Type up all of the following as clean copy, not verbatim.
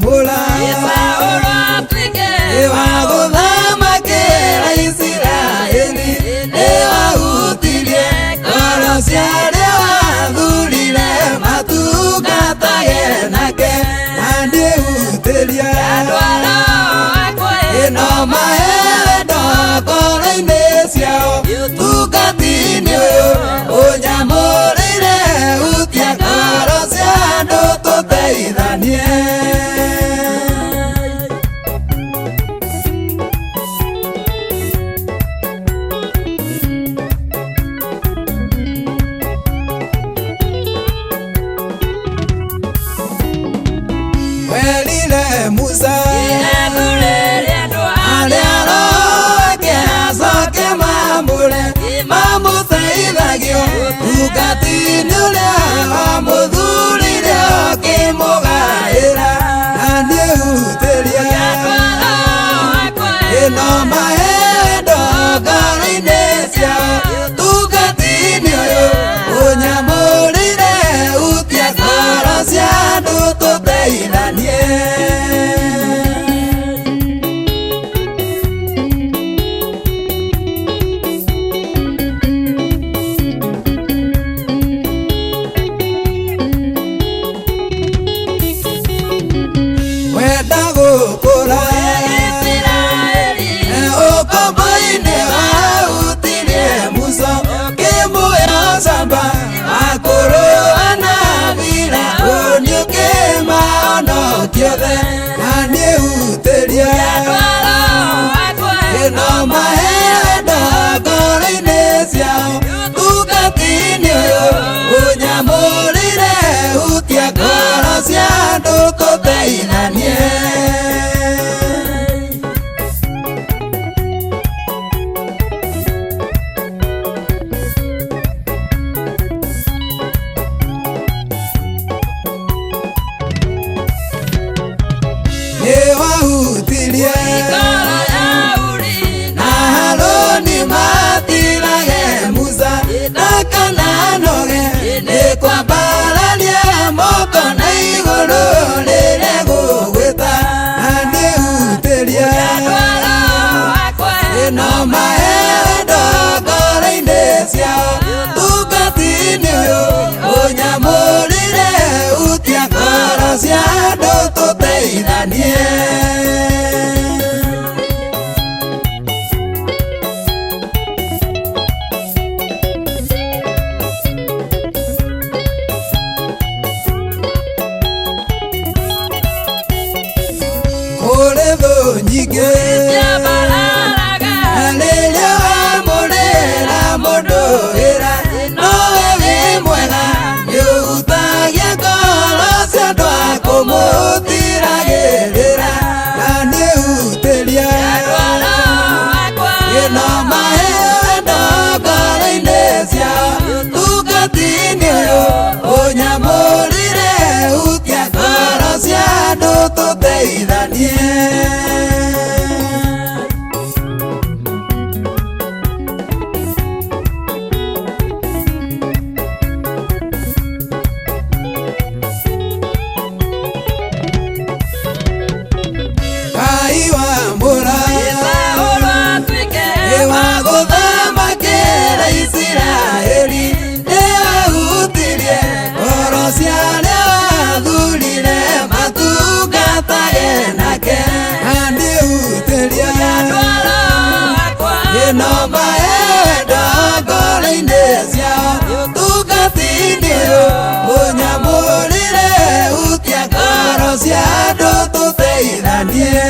mula ewa gudama kera Israeli ewa utilie koro siare wa dhulile matugata yenake andi utilia eno maendo koro inesiao tukatini unyamurire utia koro siando tuteithanie Musa aliaro keasoke mamuteithagio ukatini uria wamuthurire ukimugaira aniutiria ino maendo ngoro-ini ciao tukatini uyu unyamurire utia ngoro cia andu tuteithanie ino maendo ngoro-ini ciao tukatini uyu unyamurire utia ngoro cia andu tuteithanie ewahutirie nikwambararia moko na iguru rire gugwita aniutiria ino maendo ngoro-ini ciao tukatini uyu unyamurire utia ngoro cia andu tuteithanie nyige alilia wamurira munduira nowe wi mwega niutagia ngoro cia andu akumutiragirira na niutiria ino maendo ngoro-ini ciao tukatini uyu unyamurire utia ngoro cia andu tuteithanie ino maendo ngoro-ini ciao tukatini uyu unyamurire utia ngoro cia andu tuteithanie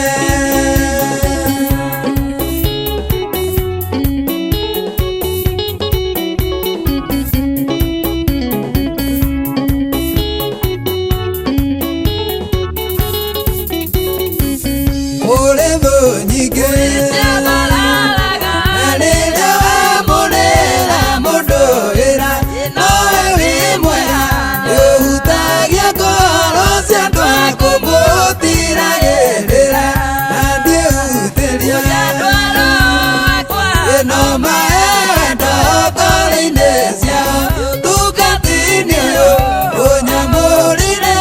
unyamurire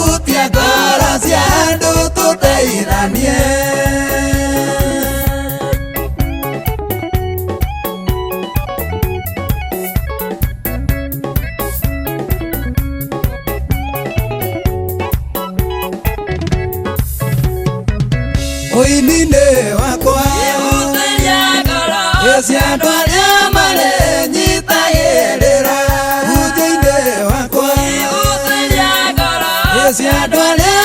utia ngoro cia andu Uini-inĩ wakwa cia andũ arĩa marenyitagĩrĩra hunjia-inĩ wakwa cia andũ arĩa